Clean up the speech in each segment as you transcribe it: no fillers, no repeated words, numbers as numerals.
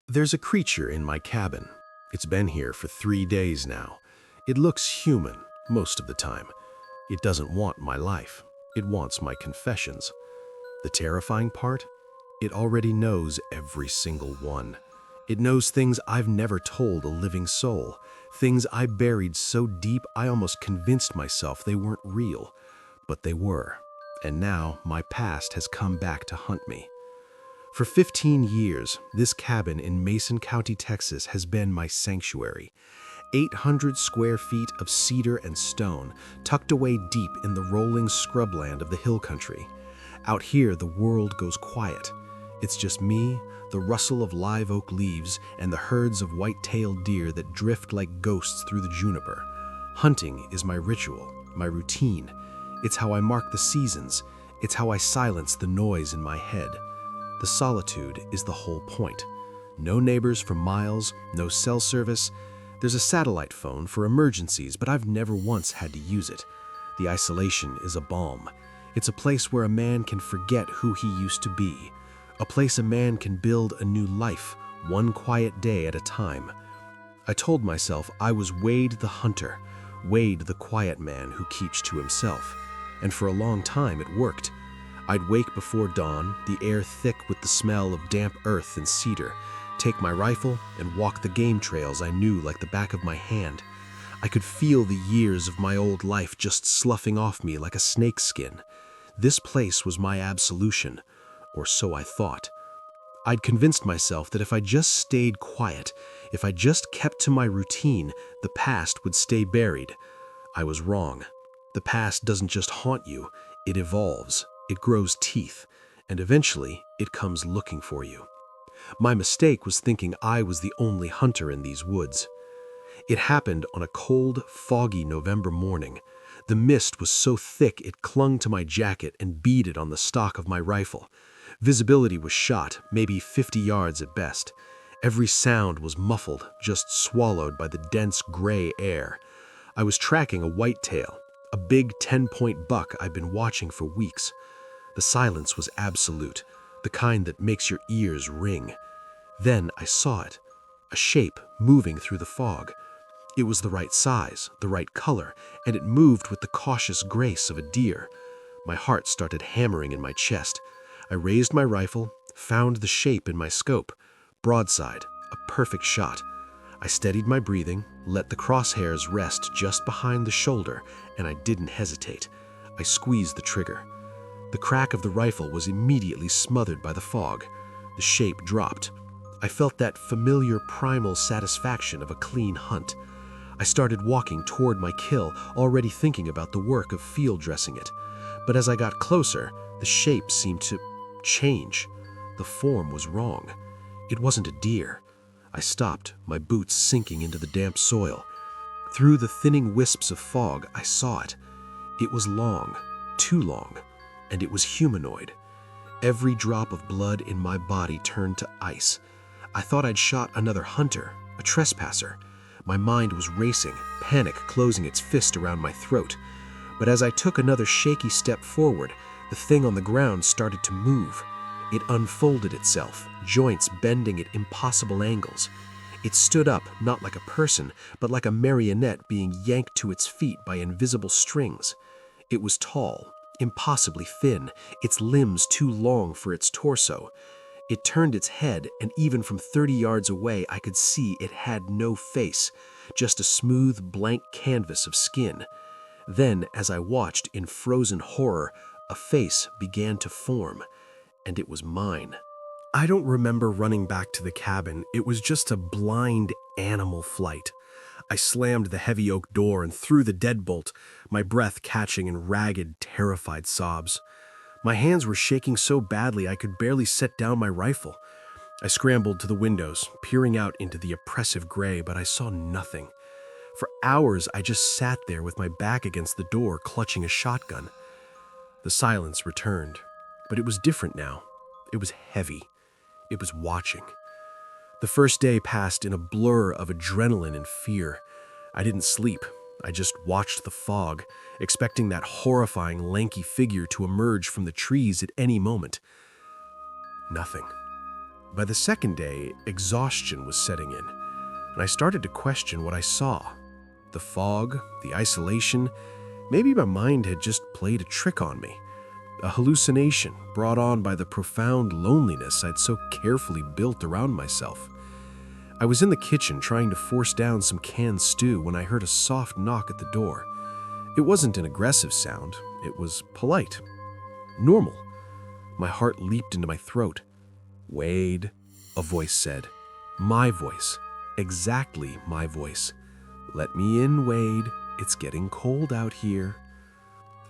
There's a creature in my cabin. It's been here for 3 days now. It looks human most of the time. It doesn't want my life. It wants my confessions. The terrifying part? It already knows every single one. It knows things I've never told a living soul, things I buried so deep I almost convinced myself they weren't real. But they were, and now my past has come back to hunt me. For 15 years, this cabin in Mason County, Texas has been my sanctuary. 800 square feet of cedar and stone, tucked away deep in the rolling scrubland of the hill country. Out here, the world goes quiet. It's just me, the rustle of live oak leaves, and the herds of white-tailed deer that drift like ghosts through the juniper. Hunting is my ritual, my routine. It's how I mark the seasons. It's how I silence the noise in my head. The solitude is the whole point. No neighbors for miles, no cell service. There's a satellite phone for emergencies, but I've never once had to use it. The isolation is a balm. It's a place where a man can forget who he used to be. A place a man can build a new life, one quiet day at a time. I told myself I was Wade the hunter, Wade the quiet man who keeps to himself. And for a long time it worked. I'd wake before dawn, the air thick with the smell of damp earth and cedar, take my rifle and walk the game trails I knew like the back of my hand. I could feel the years of my old life just sloughing off me like a snake skin. This place was my absolution, or so I thought. I'd convinced myself that if I just stayed quiet, if I just kept to my routine, the past would stay buried. I was wrong. The past doesn't just haunt you, it evolves. It grows teeth, and eventually it comes looking for you. My mistake was thinking I was the only hunter in these woods. It happened on a cold, foggy November morning. The mist was so thick it clung to my jacket and beaded on the stock of my rifle. Visibility was shot, maybe 50 yards at best. Every sound was muffled, just swallowed by the dense gray air. I was tracking a whitetail, a big 10-point buck I'd been watching for weeks. The silence was absolute, the kind that makes your ears ring. Then I saw it, a shape moving through the fog. It was the right size, the right color, and it moved with the cautious grace of a deer. My heart started hammering in my chest. I raised my rifle, found the shape in my scope. Broadside, a perfect shot. I steadied my breathing, let the crosshairs rest just behind the shoulder, and I didn't hesitate. I squeezed the trigger. The crack of the rifle was immediately smothered by the fog. The shape dropped. I felt that familiar primal satisfaction of a clean hunt. I started walking toward my kill, already thinking about the work of field dressing it. But as I got closer, the shape seemed to change. The form was wrong. It wasn't a deer. I stopped, my boots sinking into the damp soil. Through the thinning wisps of fog, I saw it. It was long, too long. And it was humanoid. Every drop of blood in my body turned to ice. I thought I'd shot another hunter, a trespasser. My mind was racing, panic closing its fist around my throat. But as I took another shaky step forward, the thing on the ground started to move. It unfolded itself, joints bending at impossible angles. It stood up, not like a person, but like a marionette being yanked to its feet by invisible strings. It was tall, impossibly thin, its limbs too long for its torso. It turned its head, and even from 30 yards away I could see it had no face, just a smooth, blank canvas of skin. Then, as I watched in frozen horror, a face began to form, and it was mine. I don't remember running back to the cabin. It was just a blind animal flight. I slammed the heavy oak door and threw the deadbolt, my breath catching in ragged, terrified sobs. My hands were shaking so badly I could barely set down my rifle. I scrambled to the windows, peering out into the oppressive gray, but I saw nothing. For hours, I just sat there with my back against the door, clutching a shotgun. The silence returned, but it was different now. It was heavy. It was watching. The first day passed in a blur of adrenaline and fear. I didn't sleep. I just watched the fog, expecting that horrifying, lanky figure to emerge from the trees at any moment. Nothing. By the second day, exhaustion was setting in, and I started to question what I saw. The fog, the isolation, maybe my mind had just played a trick on me. A hallucination brought on by the profound loneliness I'd so carefully built around myself. I was in the kitchen trying to force down some canned stew when I heard a soft knock at the door. It wasn't an aggressive sound, it was polite, normal. My heart leaped into my throat. "Wade," a voice said. My voice, exactly my voice. "Let me in, Wade. It's getting cold out here."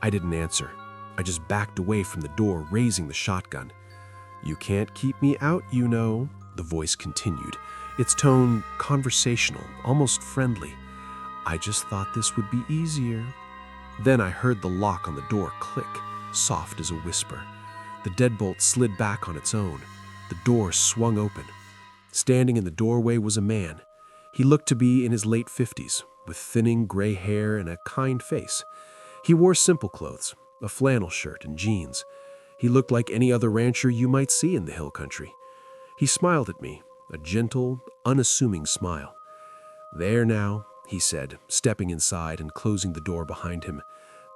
I didn't answer. I just backed away from the door, raising the shotgun. "You can't keep me out, you know," the voice continued, its tone conversational, almost friendly. "I just thought this would be easier." Then I heard the lock on the door click, soft as a whisper. The deadbolt slid back on its own. The door swung open. Standing in the doorway was a man. He looked to be in his late 50s, with thinning gray hair and a kind face. He wore simple clothes, a flannel shirt and jeans. He looked like any other rancher you might see in the hill country. He smiled at me, a gentle, unassuming smile. "There now," he said, stepping inside and closing the door behind him.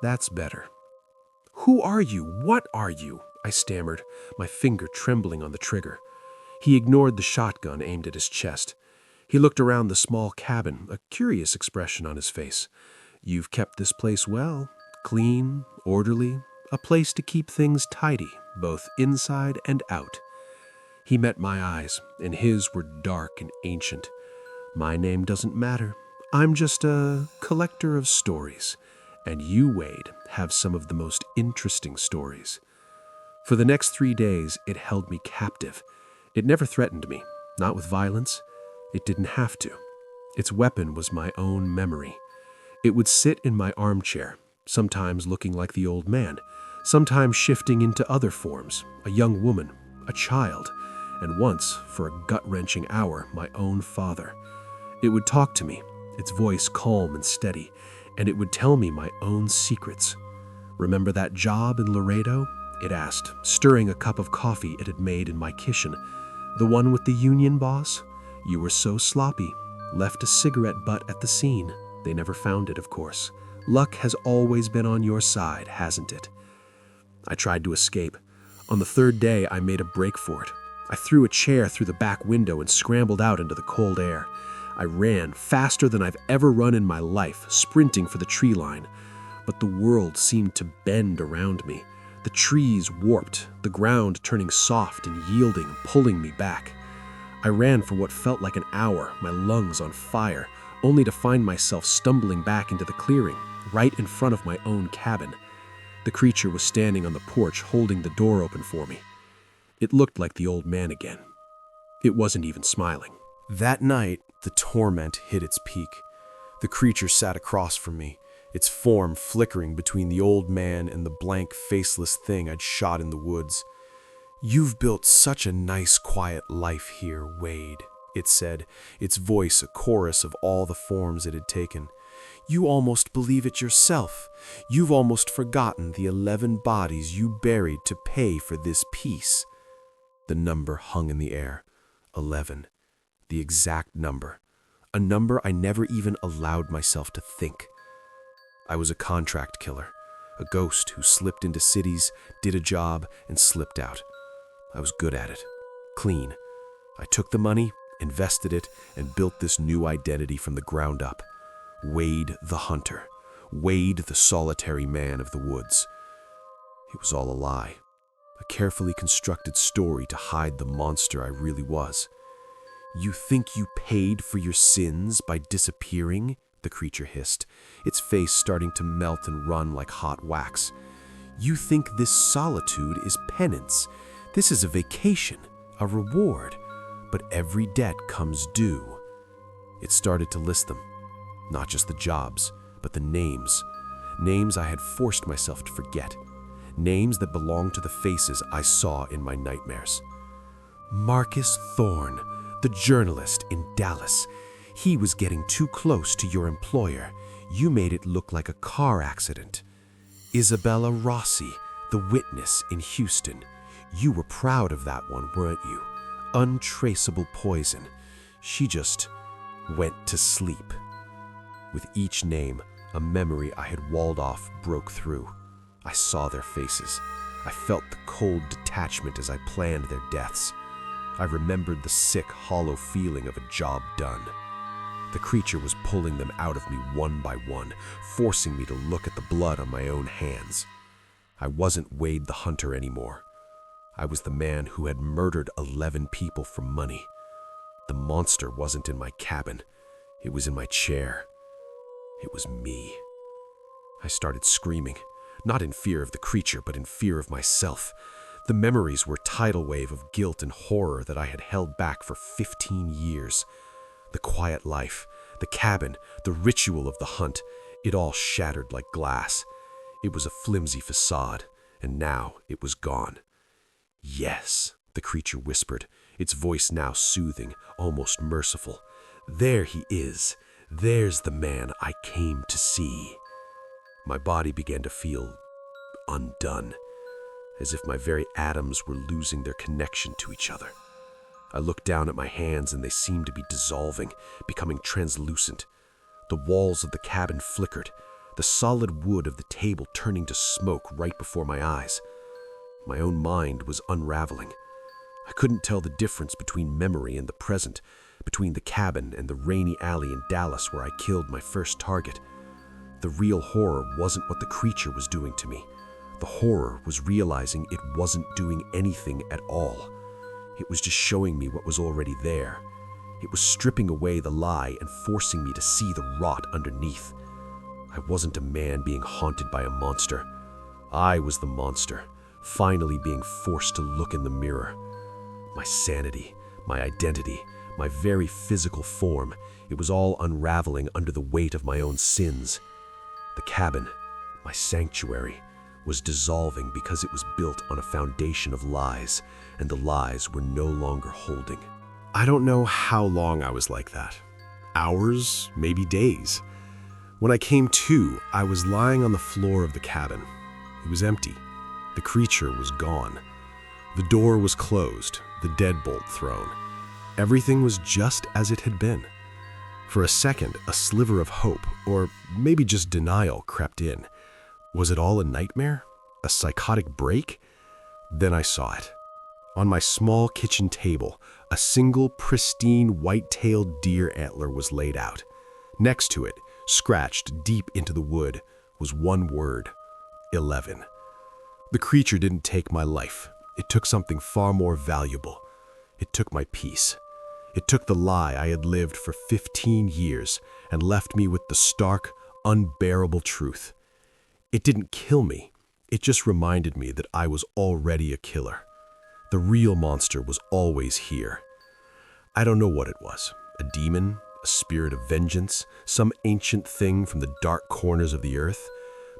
"That's better." "Who are you? What are you?" I stammered, my finger trembling on the trigger. He ignored the shotgun aimed at his chest. He looked around the small cabin, a curious expression on his face. "You've kept this place well, clean, orderly, a place to keep things tidy, both inside and out." He met my eyes, and his were dark and ancient. "My name doesn't matter. I'm just a collector of stories, and you, Wade, have some of the most interesting stories." For the next 3 days, it held me captive. It never threatened me, not with violence. It didn't have to. Its weapon was my own memory. It would sit in my armchair, sometimes looking like the old man, sometimes shifting into other forms, a young woman, a child, and once, for a gut-wrenching hour, my own father. It would talk to me, its voice calm and steady, and it would tell me my own secrets. "Remember that job in Laredo?" it asked, stirring a cup of coffee it had made in my kitchen. "The one with the union boss? You were so sloppy. Left a cigarette butt at the scene. They never found it, of course. Luck has always been on your side, hasn't it?" I tried to escape. On the third day, I made a break for it. I threw a chair through the back window and scrambled out into the cold air. I ran faster than I've ever run in my life, sprinting for the tree line. But the world seemed to bend around me. The trees warped, the ground turning soft and yielding, pulling me back. I ran for what felt like an hour, my lungs on fire, only to find myself stumbling back into the clearing, right in front of my own cabin. The creature was standing on the porch, holding the door open for me. It looked like the old man again. It wasn't even smiling. That night, the torment hit its peak. The creature sat across from me, its form flickering between the old man and the blank, faceless thing I'd shot in the woods. "You've built such a nice, quiet life here, Wade," it said, its voice a chorus of all the forms it had taken. "You almost believe it yourself. You've almost forgotten the 11 bodies you buried to pay for this peace." The number hung in the air. 11. The exact number. A number I never even allowed myself to think. I was a contract killer, a ghost who slipped into cities, did a job, and slipped out. I was good at it. Clean. I took the money, invested it, and built this new identity from the ground up. Wade the hunter. Wade the solitary man of the woods. It was all a lie. A carefully constructed story to hide the monster I really was. "You think you paid for your sins by disappearing?" the creature hissed, its face starting to melt and run like hot wax. "You think this solitude is penance? This is a vacation, a reward, but every debt comes due." It started to list them, not just the jobs, but the names. Names I had forced myself to forget. Names that belonged to the faces I saw in my nightmares. Marcus Thorne, the journalist in Dallas. He was getting too close to your employer. You made it look like a car accident. Isabella Rossi, the witness in Houston. You were proud of that one, weren't you? untraceable poison. She just went to sleep. With each name, a memory I had walled off broke through. I saw their faces. I felt the cold detachment as I planned their deaths. I remembered the sick, hollow feeling of a job done. The creature was pulling them out of me one by one, forcing me to look at the blood on my own hands. I wasn't Wade the Hunter anymore. I was the man who had murdered 11 people for money. The monster wasn't in my cabin. It was in my chair. It was me. I started screaming, not in fear of the creature, but in fear of myself. The memories were a tidal wave of guilt and horror that I had held back for 15 years. The quiet life, the cabin, the ritual of the hunt, it all shattered like glass. It was a flimsy facade, and now it was gone. "Yes," the creature whispered, its voice now soothing, almost merciful. "There he is. There's the man I came to see." My body began to feel undone, as if my very atoms were losing their connection to each other. I looked down at my hands and they seemed to be dissolving, becoming translucent. The walls of the cabin flickered, the solid wood of the table turning to smoke right before my eyes. My own mind was unraveling. I couldn't tell the difference between memory and the present, between the cabin and the rainy alley in Dallas where I killed my first target. The real horror wasn't what the creature was doing to me. The horror was realizing it wasn't doing anything at all. It was just showing me what was already there. It was stripping away the lie and forcing me to see the rot underneath. I wasn't a man being haunted by a monster. I was the monster, finally being forced to look in the mirror. My sanity, my identity, my very physical form, it was all unraveling under the weight of my own sins. The cabin, my sanctuary, was dissolving because it was built on a foundation of lies, and the lies were no longer holding. I don't know how long I was like that. Hours, maybe days. When I came to, I was lying on the floor of the cabin. It was empty. The creature was gone. The door was closed, the deadbolt thrown. Everything was just as it had been. For a second, a sliver of hope, or maybe just denial, crept in. Was it all a nightmare? A psychotic break? Then I saw it. On my small kitchen table, a single pristine white-tailed deer antler was laid out. Next to it, scratched deep into the wood, was one word: 11. The creature didn't take my life. It took something far more valuable. It took my peace. It took the lie I had lived for 15 years and left me with the stark, unbearable truth. It didn't kill me. It just reminded me that I was already a killer. The real monster was always here. I don't know what it was. A demon? A spirit of vengeance? Some ancient thing from the dark corners of the earth?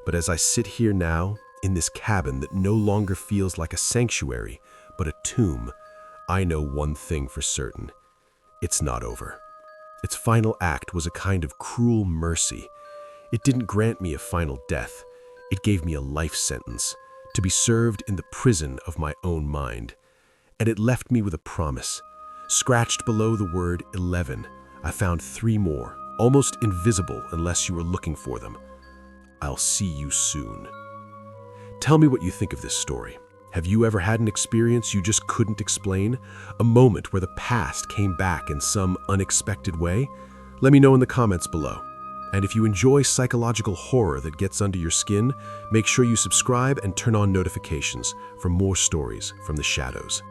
But as I sit here now, in this cabin that no longer feels like a sanctuary, but a tomb, I know one thing for certain. It's not over. Its final act was a kind of cruel mercy. It didn't grant me a final death. It gave me a life sentence, to be served in the prison of my own mind. And it left me with a promise. Scratched below the word 11, I found 3 more, almost invisible unless you were looking for them. I'll see you soon. Tell me what you think of this story. Have you ever had an experience you just couldn't explain? A moment where the past came back in some unexpected way? Let me know in the comments below. And if you enjoy psychological horror that gets under your skin, make sure you subscribe and turn on notifications for more stories from the shadows.